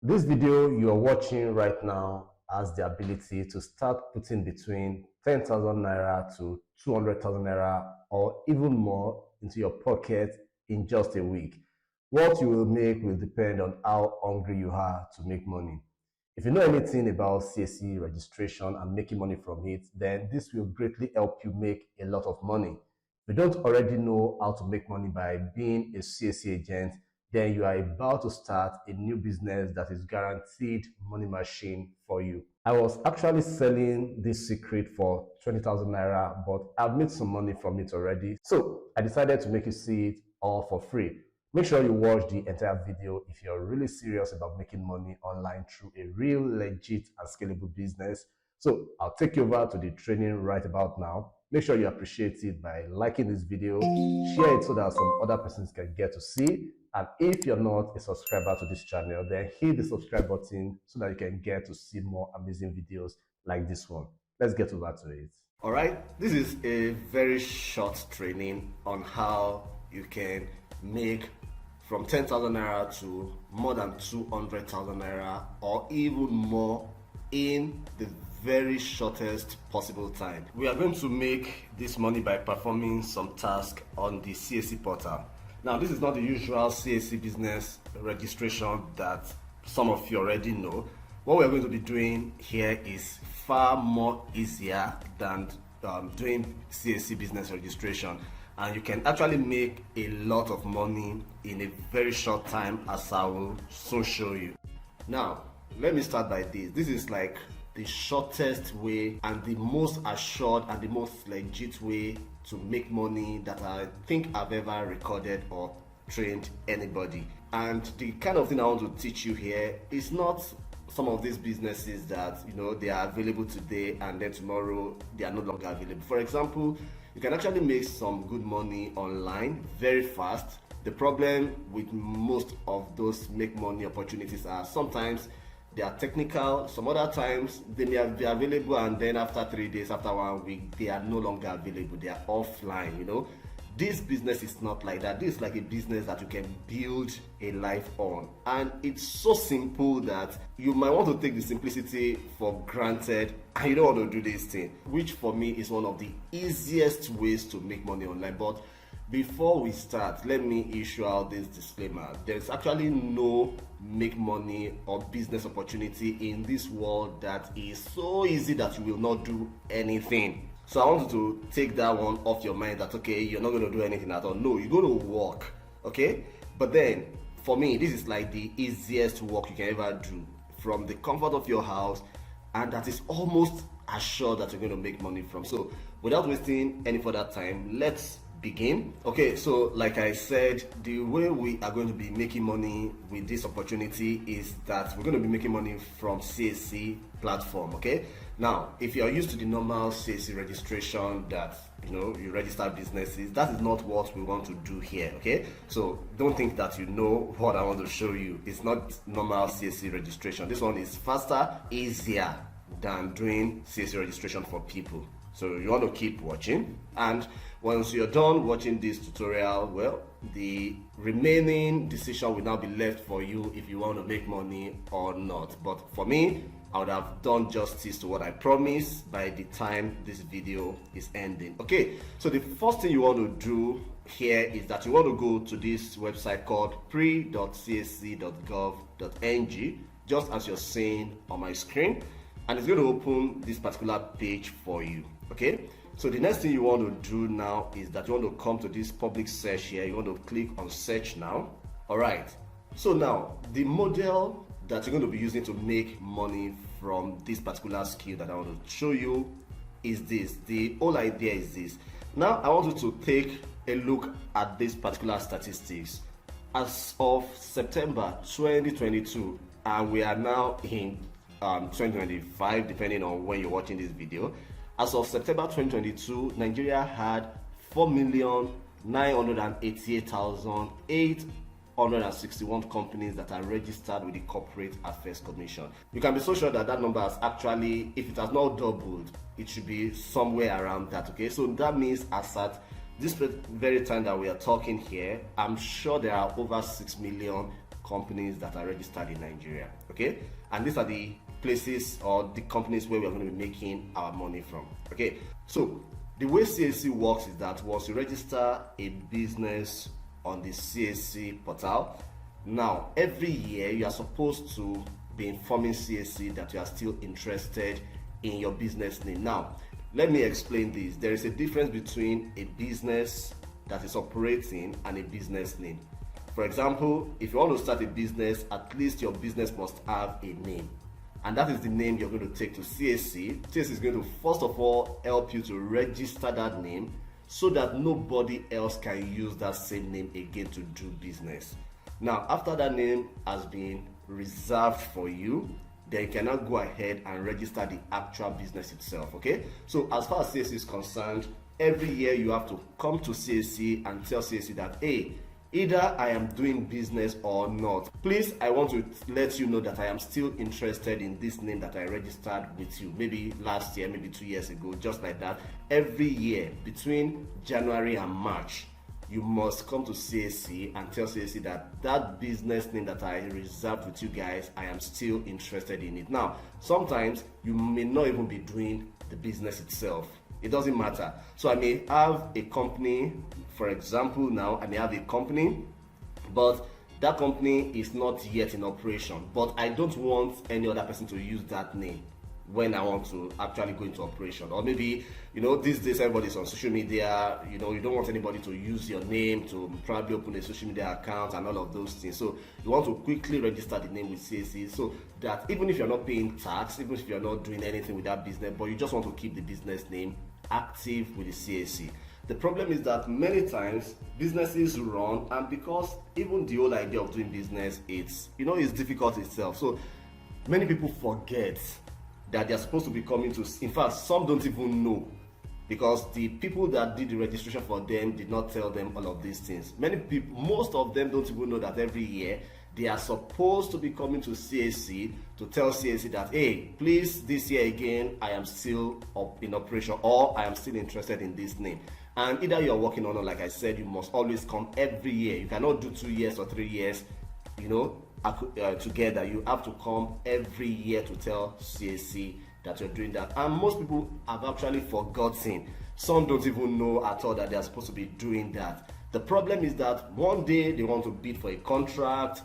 This video you are watching right now has the ability to start putting between 10,000 naira to 200,000 naira or even more into your pocket in just a week. What you will make will depend on how hungry you are to make money. If you know anything about CAC registration and making money from it, then this will greatly help you make a lot of money. If you don't already know how to make money by being a CAC agent, then you are about to start a new business that is guaranteed money machine for you. I was actually selling this secret for 20,000 naira, but I've made some money from it already. So I decided to make you see it all for free. Make sure you watch the entire video if you're really serious about making money online through a real, legit, and scalable business. So I'll take you over to the training right about now. Make sure you appreciate it by liking this video, share it so that some other persons can get to see. And if you're not a subscriber to this channel, then hit the subscribe button so that you can get to see more amazing videos like this one. Let's get over to it. All right, this is a very short training on how you can make from 10,000 naira to more than 200,000 naira or even more in the very shortest possible time. We are going to make this money by performing some tasks on the CAC portal. Now, this is not the usual CAC business registration that some of you already know. What we're going to be doing here is far more easier than doing CAC business registration, and you can actually make a lot of money in a very short time, as I will soon show you. Now, let me start by this. This is like the shortest way and the most assured and the most legit way to make money that I think I've ever recorded or trained anybody. And the kind of thing I want to teach you here is not some of these businesses that, you know, they are available today and then tomorrow they are no longer available. For example, you can actually make some good money online very fast. The problem with most of those make money opportunities are sometimes they are technical, some other times they may be available and then after 3 days, after 1 week, they are no longer available, they are offline, you know. This business is not like that. This is like a business that you can build a life on. And it's so simple that you might want to take the simplicity for granted and you don't want to do this thing, which for me is one of the easiest ways to make money online. But before we start, let me issue out this disclaimer. There's actually no make money or business opportunity in this world that is so easy that you will not do anything. So I want you to take that one off your mind that, okay, you're not going to do anything at all. No, you're going to work, okay? But then, for me, this is like the easiest work you can ever do from the comfort of your house, and that is almost assured that you're going to make money from. So without wasting any further time, let's begin. Okay, so like I said, the way we are going to be making money with this opportunity is that we're going to be making money from CAC platform. Okay, now if you are used to the normal CAC registration that, you know, you register businesses, that is not what we want to do here. Okay, so don't think that you know what I want to show you. It's not normal CAC registration. This one is faster, easier than doing CAC registration for people. So you want to keep watching, and once you're done watching this tutorial, well, the remaining decision will now be left for you if you want to make money or not. But for me, I would have done justice to what I promised by the time this video is ending. Okay, so the first thing you want to do here is that you want to go to this website called pre.cac.gov.ng, just as you're seeing on my screen, and it's going to open this particular page for you. Okay, so the next thing you want to do now is that you want to come to this public search here. You want to click on search now. All right, so now the model that you're going to be using to make money from this particular skill that I want to show you is this. The whole idea is this. Now I want you to take a look at this particular statistics as of September 2022, and we are now in 2025, depending on when you're watching this video. As of September 2022, Nigeria had 4,988,861 companies that are registered with the Corporate Affairs Commission. You can be so sure that that number has actually, if it has not doubled, it should be somewhere around that. Okay, so that means as at this very time that we are talking here, I'm sure there are over 6 million companies that are registered in Nigeria, okay? And these are the places or the companies where we are going to be making our money from, okay? So the way CAC works is that once you register a business on the CAC portal, now every year you are supposed to be informing CAC that you are still interested in your business name. Now, let me explain this. There is a difference between a business that is operating and a business name. For example, if you want to start a business, at least your business must have a name. And that is the name you're going to take to CAC. CAC is going to first of all help you to register that name so that nobody else can use that same name again to do business. Now, after that name has been reserved for you, then you can now go ahead and register the actual business itself, okay? So as far as CAC is concerned, every year you have to come to CAC and tell CAC that, hey, either I am doing business or not. Please, I want to let you know that I am still interested in this name that I registered with you. Maybe last year, maybe 2 years ago, just like that. Every year, between January and March, you must come to CAC and tell CAC that that business name that I reserved with you guys, I am still interested in it. Now, sometimes you may not even be doing the business itself. It doesn't matter. So I may have a company, for example, now I may have a company, but that company is not yet in operation. But I don't want any other person to use that name when I want to actually go into operation. Or maybe, these days everybody's on social media, you don't want anybody to use your name to probably open a social media account and all of those things. So you want to quickly register the name with CAC so that even if you're not paying tax, even if you're not doing anything with that business, but you just want to keep the business name active with the CAC. The problem is that many times businesses run, and because even the whole idea of doing business, it's difficult itself. So many people forget that they're supposed to be coming to, in fact, some don't even know, because the people that did the registration for them did not tell them all of these things. Many people, most of them don't even know that every year they are supposed to be coming to CAC to tell CAC that, hey, please, this year again, I am still in operation, or I am still interested in this name. And either you're working on, or like I said, you must always come every year. You cannot do 2 years or 3 years, together. You have to come every year to tell CAC that you're doing that. And most people have actually forgotten. Some don't even know at all that they're supposed to be doing that. The problem is that one day they want to bid for a contract,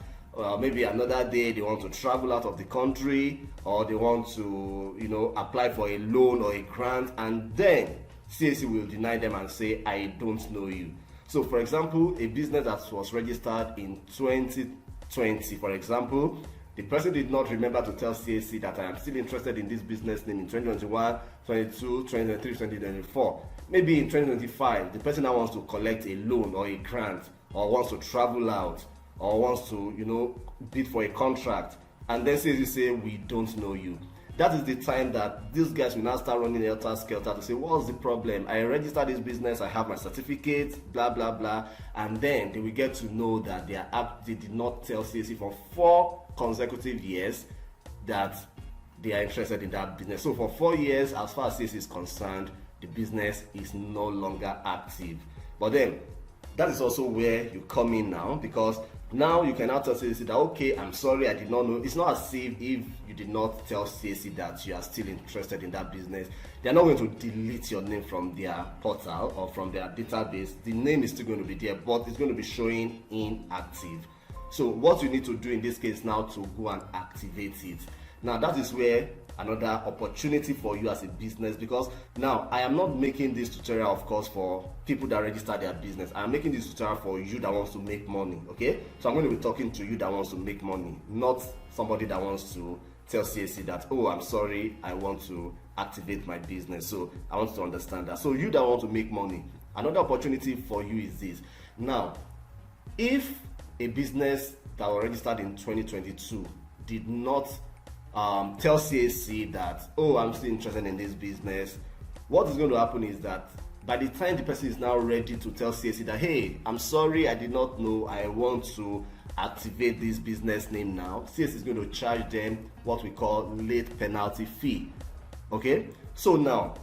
maybe another day they want to travel out of the country, or they want to, apply for a loan or a grant, and then CAC will deny them and say, I don't know you. So for example, a business that was registered in 2020, for example, the person did not remember to tell CAC that I am still interested in this business name in 2021, 22, 2023, 2024. Maybe in 2025, the person now wants to collect a loan or a grant, or wants to travel out, or wants to, bid for a contract, and then CAC say, we don't know you. That is the time that these guys will now start running helter-skelter to say, what's the problem? I registered this business, I have my certificate, blah, blah, blah. And then they will get to know that they did not tell CAC for 4 consecutive years that they are interested in that business. So for 4 years, as far as CAC is concerned, the business is no longer active. But then, that is also where you come in now, because now you can now tell CAC that, okay, I'm sorry, I did not know. It's not as if you did not tell CAC that you are still interested in that business, they're not going to delete your name from their portal or from their database. The name is still going to be there, but it's going to be showing inactive. So what you need to do in this case now to go and activate it. Now that is where another opportunity for you as a business, because now I am not making this tutorial, of course, for people that register their business. I'm making this tutorial for you that wants to make money, okay? So I'm going to be talking to you that wants to make money, not somebody that wants to tell CAC that, oh, I'm sorry, I want to activate my business. So I want to understand that. So you that want to make money, another opportunity for you is this. Now, if a business that was registered in 2022 did not tell CAC that, oh, I'm still interested in this business, what is going to happen is that by the time the person is now ready to tell CAC that, hey, I'm sorry, I did not know, I want to activate this business name now, CAC is going to charge them what we call late penalty fee. Okay, so now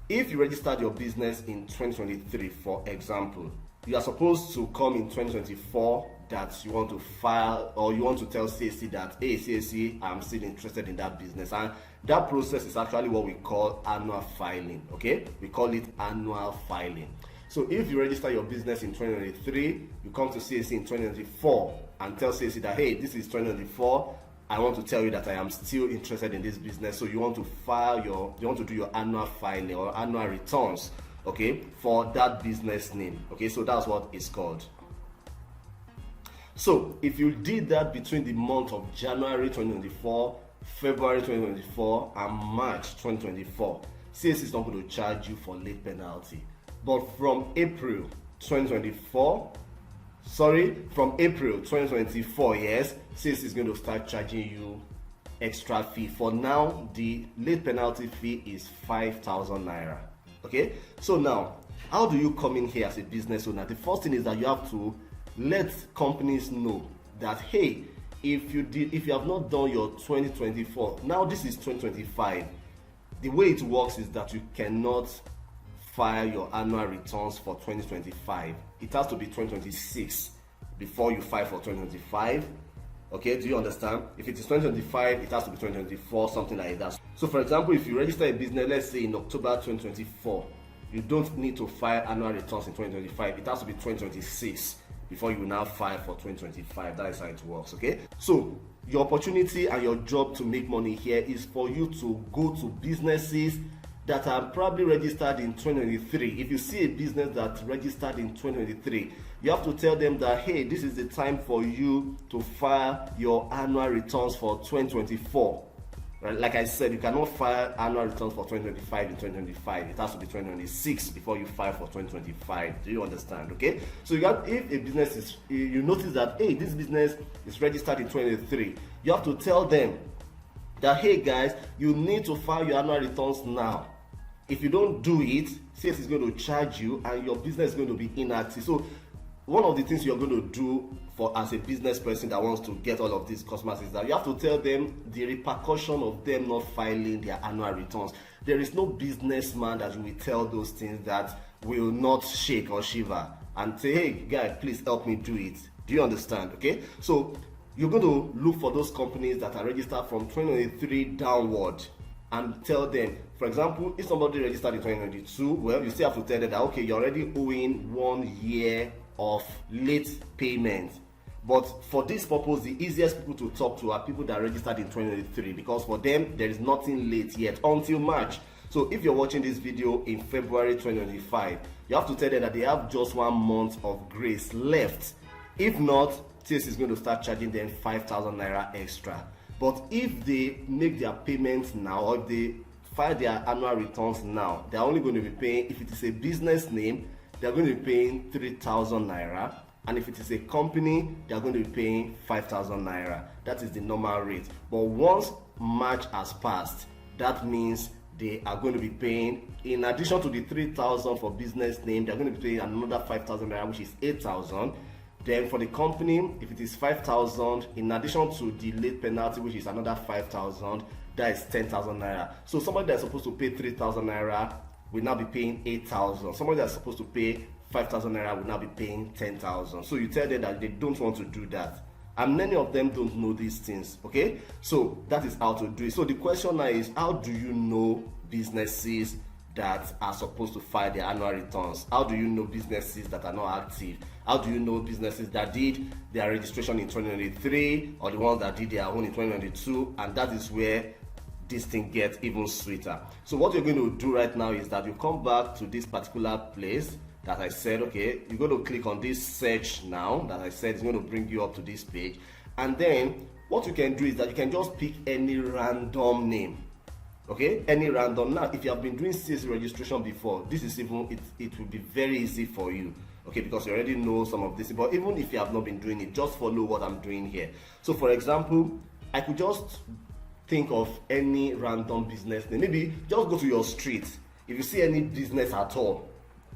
if you registered your business in 2023, for example, you are supposed to come in 2024 that you want to file, or you want to tell CAC that, hey CAC, I'm still interested in that business. And that process is actually what we call annual filing. Okay, we call it annual filing. So if you register your business in 2023, you come to CAC in 2024 and tell CAC that, hey, this is 2024, I want to tell you that I am still interested in this business. So you want to you want to do your annual filing or annual returns, okay, for that business name. Okay, so that's what it's called. So if you did that between the month of January 2024, February 2024, and March 2024, CAC is not going to charge you for late penalty. But from April 2024, yes, CAC is going to start charging you extra fee. For now, the late penalty fee is 5,000 naira. Okay, so now how do you come in here as a business owner? The first thing is that you have to let companies know that, hey, if you have not done your 2024, now this is 2025. The way it works is that you cannot file your annual returns for 2025. It has to be 2026 before you file for 2025. Okay, do you understand? If it is 2025, it has to be 2024, something like that. So for example, if you register a business, let's say in October 2024, you don't need to file annual returns in 2025. It has to be 2026 before you now file for 2025. That is how it works. Okay, so your opportunity and your job to make money here is for you to go to businesses that are probably registered in 2023. If you see a business that's registered in 2023, you have to tell them that, hey, this is the time for you to file your annual returns for 2024. Right? Like I said, you cannot file annual returns for 2025 in 2025. It has to be 2026 before you file for 2025. Do you understand? Okay, so if a business is, you notice that, hey, this business is registered in 2023, you have to tell them that, hey guys, you need to file your annual returns now. If you don't do it, CAC is going to charge you and your business is going to be inactive. So one of the things you're going to do as a business person that wants to get all of these customers is that you have to tell them the repercussion of them not filing their annual returns. There is no businessman that will tell those things that will not shake or shiver and say, hey guy, please help me do it. Do you understand? Okay, so you're going to look for those companies that are registered from 2023 downward and tell them, for example, if somebody registered in 2022, well, you still have to tell them that, okay, you're already owing 1 year of late payment. But for this purpose, the easiest people to talk to are people that registered in 2023, because for them, there is nothing late yet until March. So if you're watching this video in February 2025, you have to tell them that they have just 1 month of grace left. If not, CAC is going to start charging them 5,000 naira extra. But if they make their payments now, or if they file their annual returns now, they're only going to be paying, if it is a business name, they're going to be paying 3,000 naira. And if it is a company, they're going to be paying 5,000 naira. That is the normal rate. But once March has passed, that means they are going to be paying, in addition to the 3,000 for business name, they're going to be paying another 5,000 naira, which is 8,000. Then for the company, if it is 5,000, in addition to the late penalty, which is another 5,000, that is 10,000 naira. So somebody that's supposed to pay 3,000 naira will now be paying 8,000. Somebody that's supposed to pay 5,000 naira will now be paying 10,000. So you tell them that they don't want to do that. And many of them don't know these things, okay? So that is how to do it. So the question now is, how do you know businesses that are supposed to file their annual returns? How do you know businesses that are not active? How do you know businesses that did their registration in 2023 or the ones that did their own in 2022? And that is where this thing gets even sweeter. So what you're going to do right now is that you come back to this particular place that I said, okay, you're going to click on this search now that I said is going to bring you up to this page. And then what you can do is that you can just pick any random name. Okay, any random. Now, if you have been doing CAC registration before, this is even, it will be very easy for you. Okay, because you already know some of this. But even if you have not been doing it, just follow what I'm doing here. So for example, I could just think of any random business name. Maybe just go to your street. If you see any business at all,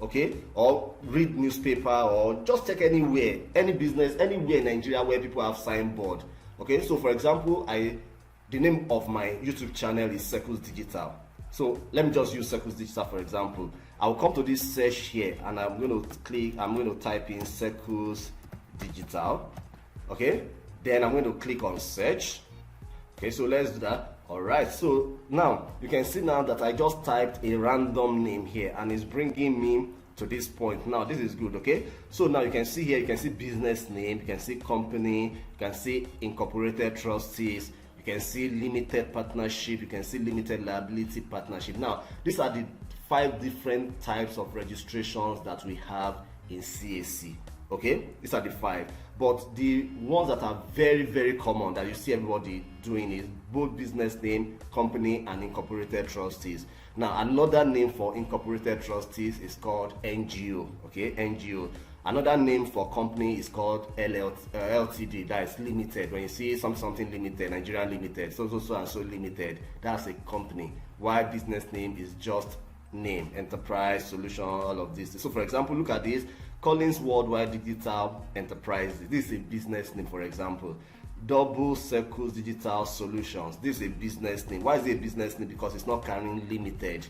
okay, or read newspaper, or just check anywhere, any business, anywhere in Nigeria where people have signboard. Okay, so for example, the name of my YouTube channel is Circles Digital. So let me just use Circles Digital for example. I'll come to this search here and I'm going to type in Circles Digital. Okay, then I'm going to click on search. Okay, so let's do that. All right, so now you can see now that I just typed a random name here and it's bringing me to this point. Now this is good. Okay, so now you can see here, you can see business name, you can see company, you can see incorporated trustees, you can see limited partnership, you can see limited liability partnership. Now these are the 5 different types of registrations that we have in CAC. Okay, these are the 5, but the ones that are very, very common that you see everybody doing is both business name, company, and incorporated trustees. Now another name for incorporated trustees is called NGO. Okay, NGO. Another name for company is called LTD, that is limited. When you see something limited, Nigerian limited, so and so limited, that's a company. While business name is just name, enterprise, solution, all of this. So for example, look at this, Collins Worldwide Digital Enterprises. This is a business name, for example. Double Circles Digital Solutions. This is a business name. Why is it a business name? Because it's not carrying limited.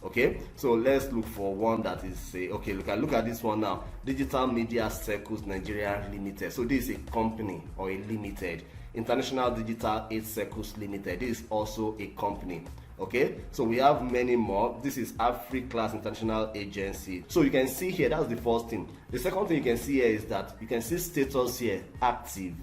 Okay, so let's look for one that is say, okay, look at this one now. Digital Media Circles Nigeria Limited. So this is a company or a limited. International Digital Aid Circles Limited. This is also a company. Okay, so we have many more. This is Class International Agency. So you can see here, that's the first thing. The second thing you can see here is that you can see status here, active,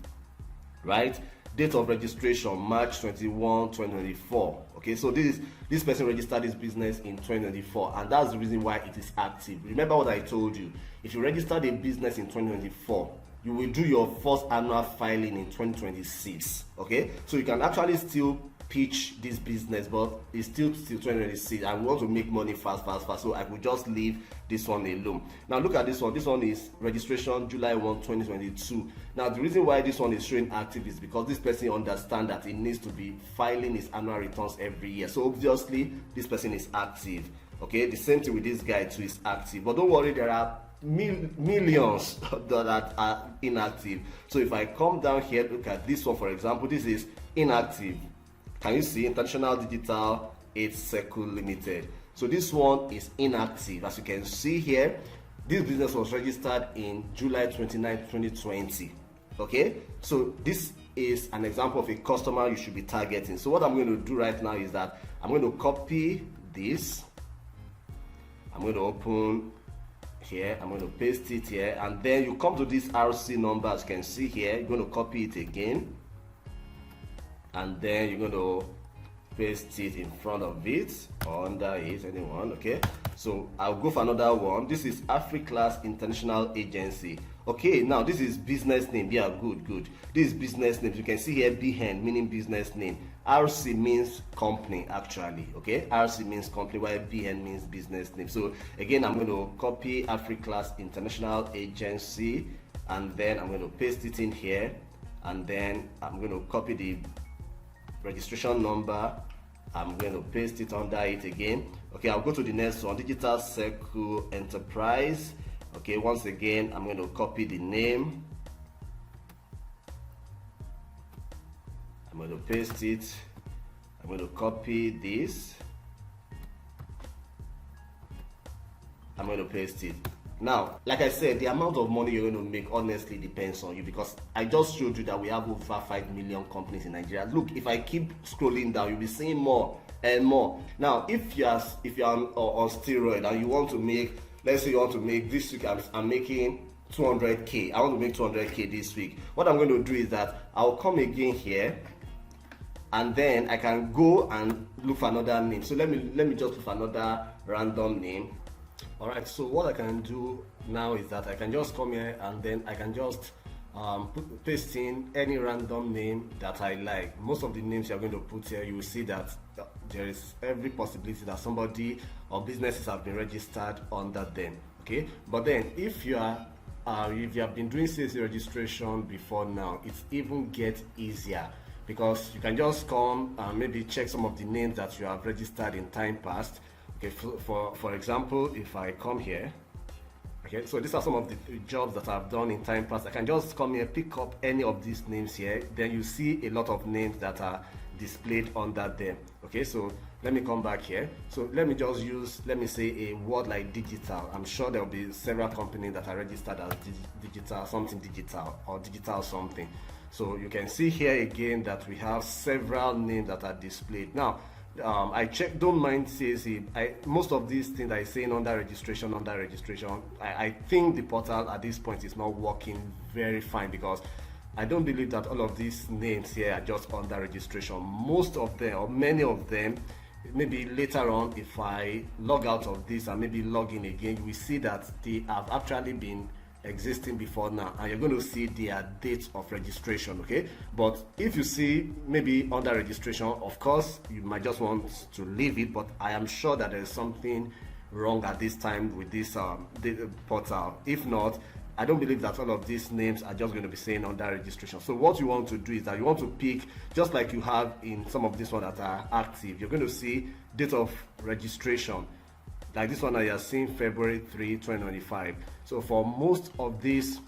right? Date of registration, March 21, 2024. Okay, so this person registered this business in 2024, and that's the reason why it is active. Remember what I told you. If you registered a business in 2024, you will do your first annual filing in 2026. Okay, so you can actually still pitch this business, but it's still 2026. I want to make money fast, so I could just leave this one alone. Now look at this one. This one is registration July 1, 2022. Now the reason why this one is showing active is because this person understands that it needs to be filing his annual returns every year. So obviously this person is active. Okay, the same thing with this guy too, is active. But don't worry, there are millions that are inactive. So if I come down here, look at this one, for example, this is inactive. Can you see? International Digital Aid Circle Limited. So this one is inactive. As you can see here, this business was registered in July 29, 2020. Okay, so this is an example of a customer you should be targeting. So what I'm going to do right now is that I'm going to copy this. I'm going to open here, I'm going to paste it here, and then you come to this RC number. As you can see here, you're going to copy it again, and then you're going to paste it in front of it or under it, anyone. Okay, so I'll go for another one. This is Class International Agency. Okay, now this is business name. Yeah, good. This is business name. You can see here BN meaning business name. RC means company actually. Okay, RC means company, while BN means business name. So again, I'm going to copy Class International Agency, and then I'm going to paste it in here, and then I'm going to copy the registration number. I'm going to paste it under it again. Okay, I'll go to the next one, Digital Circle Enterprise. Okay, once again, I'm going to copy the name. I'm going to paste it. I'm going to copy this. I'm going to paste it. Now, like I said, the amount of money you're going to make honestly depends on you, because I just showed you that we have over 5 million companies in Nigeria. Look, if I keep scrolling down, you'll be seeing more and more. Now, if you're on steroid and you want to make, let's say you want to make this week, I'm making 200k. I want to make 200k this week. What I'm going to do is that I'll come again here, and then I can go and look for another name. So let me just look for another random name. All right, so what I can do now is that I can just come here, and then I can just paste in any random name that I like. Most of the names you're going to put here, you will see that there is every possibility that somebody or businesses have been registered under them. Okay, but then if you have been doing CAC registration before now, it's even get easier, because you can just come and maybe check some of the names that you have registered in time past. Okay, for example, if I come here, okay, so these are some of the jobs that I've done in time past. I can just come here, pick up any of these names here, then you see a lot of names that are displayed under them. Okay, so let me come back here. So let me just use, let me say a word like digital. I'm sure there will be several companies that are registered as digital, something digital, or digital something. So you can see here again that we have several names that are displayed. Now, I check, don't mind CAC. Most of these things I saying under registration, I think the portal at this point is not working very fine, because I don't believe that all of these names here are just under registration. Most of them, or many of them, maybe later on, if I log out of this and maybe log in again, we see that they have actually been existing before now, and you're going to see their date of registration. Okay, but if you see maybe under registration, of course you might just want to leave it, but I am sure that there's something wrong at this time with this portal. If not, I don't believe that all of these names are just going to be saying under registration. So what you want to do is that you want to pick, just like you have in some of these ones that are active, you're going to see date of registration. Like this one that you're seeing, February 3, 2025. So for most of these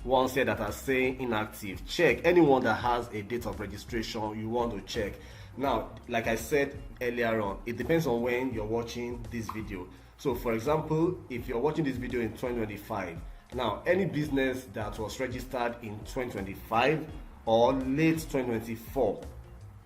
ones here that are saying inactive, check anyone that has a date of registration you want to check. Now, like I said earlier on, it depends on when you're watching this video. So for example, if you're watching this video in 2025, now any business that was registered in 2025 or late 2024,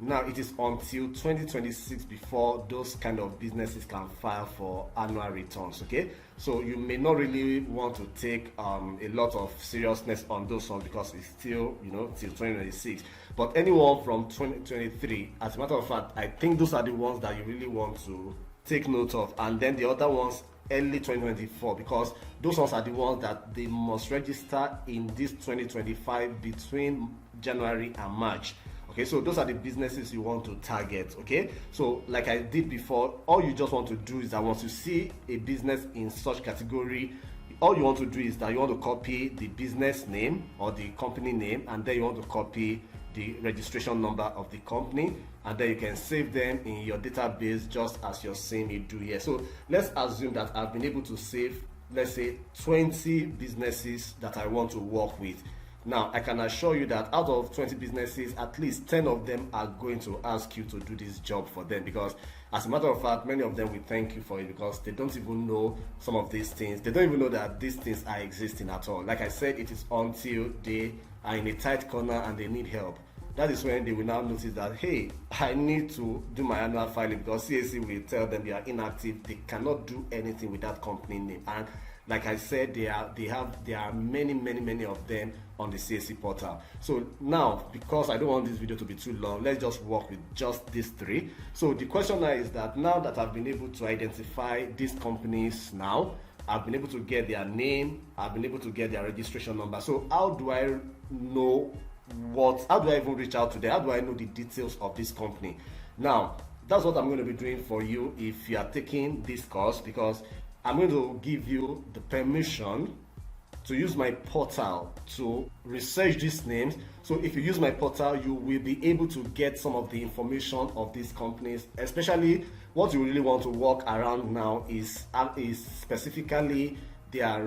now it is until 2026 before those kind of businesses can file for annual returns. Okay, so you may not really want to take a lot of seriousness on those ones, because it's still, you know, till 2026. But anyone from 2023, as a matter of fact, I think those are the ones that you really want to take note of. And then the other ones, early 2024, because those ones are the ones that they must register in this 2025 between January and March. Okay, so those are the businesses you want to target. Okay, so like I did before, all you just want to do is that once you see a business in such category, all you want to do is that you want to copy the business name or the company name, and then you want to copy the registration number of the company, and then you can save them in your database just as you're seeing me do here. So let's assume that I've been able to save, let's say, 20 businesses that I want to work with. Now, I can assure you that out of 20 businesses, at least 10 of them are going to ask you to do this job for them, because as a matter of fact, many of them will thank you for it, because they don't even know some of these things. They don't even know that these things are existing at all. Like I said, it is until they are in a tight corner and they need help. That is when they will now notice that, hey, I need to do my annual filing, because CAC will tell them they are inactive. They cannot do anything with that company name. And like I said, there are many of them on the CAC portal. So now, because I don't want this video to be too long, let's just work with just these three. So the question now is that now that I've been able to identify these companies, now I've been able to get their name, I've been able to get their registration number. So how do I know how do I even reach out to them? How do I know the details of this company? Now, that's what I'm going to be doing for you if you are taking this course, because I'm going to give you the permission to use my portal to research these names. So if you use my portal, you will be able to get some of the information of these companies. Especially what you really want to work around now is specifically their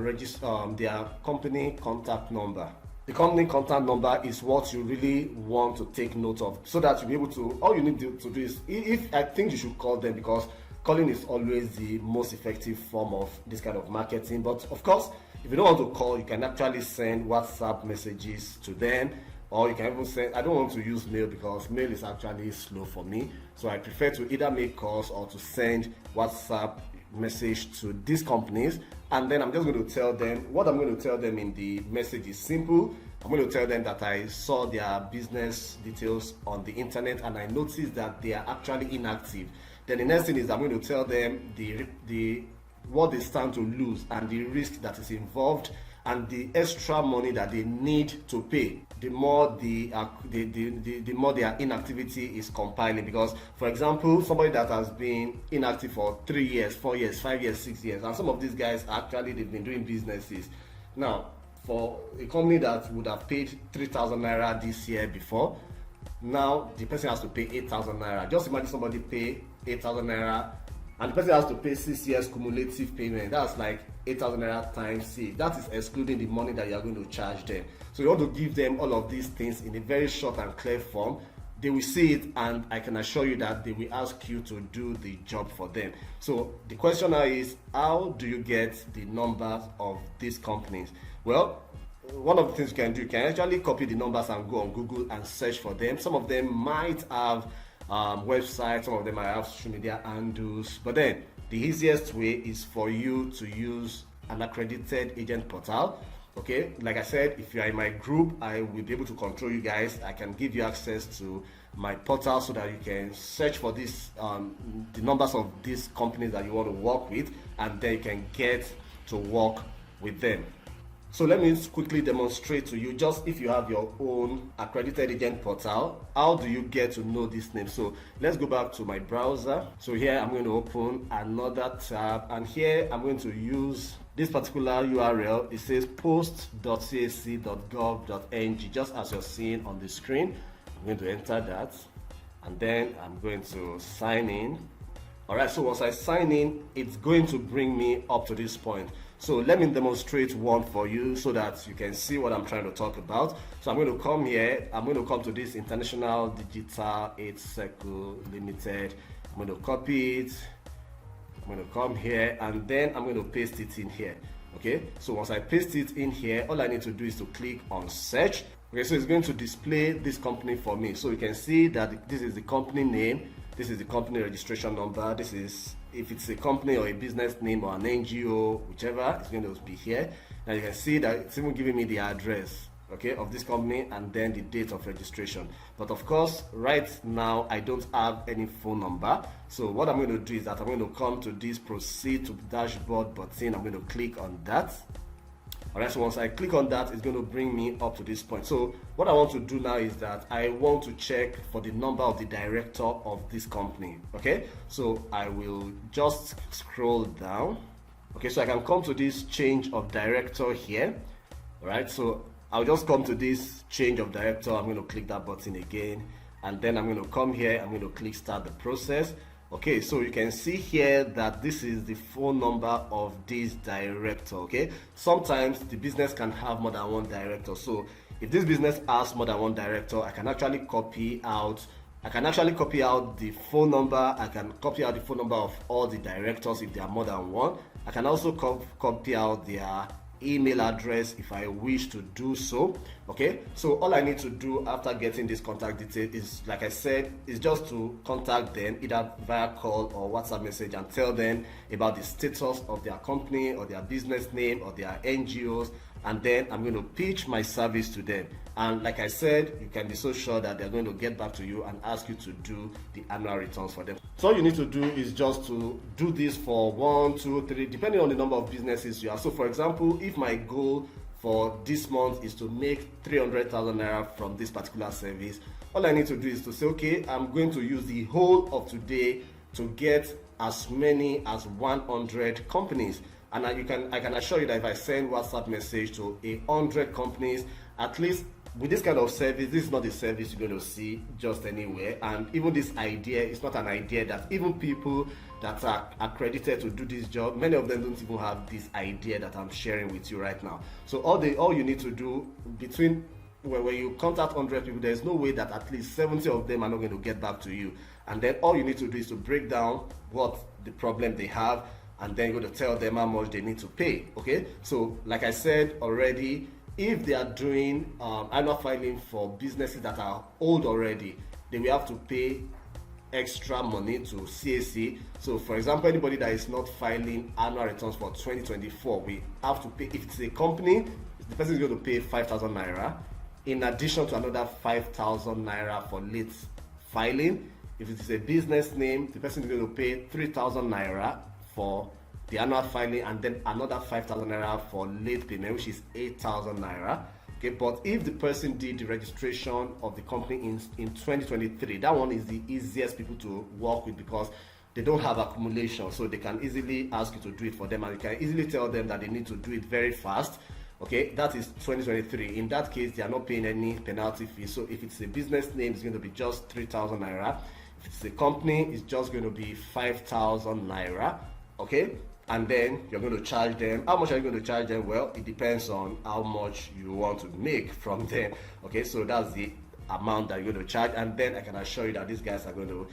company contact number. The company contact number is what you really want to take note of, so that you'll be able to, all you need to do is, if I think you should call them, because calling is always the most effective form of this kind of marketing. But of course, if you don't want to call, you can actually send WhatsApp messages to them, or you can even send, I don't want to use mail because mail is actually slow for me. So I prefer to either make calls or to send WhatsApp message to these companies. And then I'm just going to tell them, what I'm going to tell them in the message is simple. I'm going to tell them that I saw their business details on the internet and I noticed that they are actually inactive. Then the next thing is I'm going to tell them what they stand to lose and the risk that is involved and the extra money that they need to pay the more the more their inactivity is compiling. Because, for example, somebody that has been inactive for 3 years, 4 years, 5 years, 6 years, and some of these guys actually, they've been doing businesses. Now, for a company that would have paid 3,000 naira this year before, now the person has to pay 8,000 naira. Just imagine somebody pay 8,000 naira and the person has to pay 6 years cumulative payment. That's like 8,000 naira times 6. That is excluding the money that you are going to charge them. So you want to give them all of these things in a very short and clear form. they will see it, and I can assure you that they will ask you to do the job for them. So the question now is, how do you get the numbers of these companies? Well, one of the things you can do, you can actually copy the numbers and go on Google and search for them. Some of them might have websites, some of them might have social media handles, but then the easiest way is for you to use an accredited agent portal. Okay, like I said, if you are in my group, I will be able to control you guys. I can give you access to my portal so that you can search for this the numbers of these companies that you want to work with, and then you can get to work with them. So let me quickly demonstrate to you, just if you have your own accredited agent portal, how do you get to know this name? So let's go back to my browser. So here I'm going to open another tab, and here I'm going to use this particular URL. It says post.cac.gov.ng, just as you're seeing on the screen. I'm going to enter that, and then I'm going to sign in. All right, so once I sign in, it's going to bring me up to this point. So let me demonstrate one for you so that you can see what I'm trying to talk about. So I'm going to come here. I'm going to come to this International Digital Aid Circle Limited. I'm going to copy it. I'm going to come here, and then I'm going to paste it in here. Okay, so once I paste it in here, all I need to do is to click on search. Okay, so it's going to display this company for me. So you can see that this is the company name, this is the company registration number, this is if it's a company or a business name or an NGO, whichever, it's going to be here. Now you can see that it's even giving me the address, okay, of this company, and then the date of registration. But of course, right now I don't have any phone number. So what I'm going to do is that I'm going to come to this proceed to dashboard button. I'm going to click on that. Alright, so once I click on that, it's going to bring me up to this point. So what I want to do now is that I want to check for the number of the director of this company. Okay, so I will just scroll down. Okay, so I can come to this change of director here. Alright, so I'll just come to this change of director. I'm going to click that button again, and then I'm going to come here. I'm going to click start the process. Okay, so you can see here that this is the phone number of this director. Okay, sometimes the business can have more than one director. So if this business has more than one director, I can actually copy out the phone number. I can copy out the phone number of all the directors if there are more than one. I can also copy out their email address if I wish to do so. Okay, so all I need to do after getting this contact detail is, like I said, is just to contact them either via call or WhatsApp message and tell them about the status of their company or their business name or their NGOs, and then I'm going to pitch my service to them. And like I said, you can be so sure that they're going to get back to you and ask you to do the annual returns for them. So all you need to do is just to do this for 1, 2, 3, depending on the number of businesses you have. So for example, if my goal for this month is to make 300,000 naira from this particular service, all I need to do is to say, okay, I'm going to use the whole of today to get as many as 100 companies. And I can assure you that if I send WhatsApp message to 100 companies, at least with this kind of service, this is not a service you're going to see just anywhere. And even this idea is not an idea that even people that are accredited to do this job, many of them don't even have this idea that I'm sharing with you right now. So all you need to do between when you contact 100 people, there's no way that at least 70 of them are not going to get back to you. And then all you need to do is to break down what the problem they have, and then you're going to tell them how much they need to pay. Okay, so like I said already, if they are doing annual filing for businesses that are old already, they will have to pay extra money to CAC. So for example, anybody that is not filing annual returns for 2024, we have to pay. If it's a company, the person is going to pay 5,000 naira in addition to another 5,000 naira for late filing. If it is a business name, the person is going to pay 3,000 naira for the annual filing, and then another 5,000 naira for late payment, which is 8,000 naira. Okay, but if the person did the registration of the company in 2023, that one is the easiest people to work with because they don't have accumulation, so they can easily ask you to do it for them, and you can easily tell them that they need to do it very fast. Okay, that is 2023. In that case, they are not paying any penalty fee. So if it's a business name, it's going to be just 3,000 naira. If it's a company, it's just going to be 5,000 naira. Okay, and then you're going to charge them. How much are you going to charge them? Well, it depends on how much you want to make from them. Okay, so that's the amount that you're going to charge, and then I can assure you that these guys are going to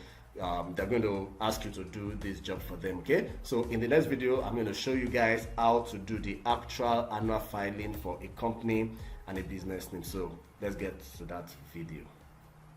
they're going to ask you to do this job for them. Okay, so in the next video I'm going to show you guys how to do the actual annual filing for a company and a business name. So let's get to that video.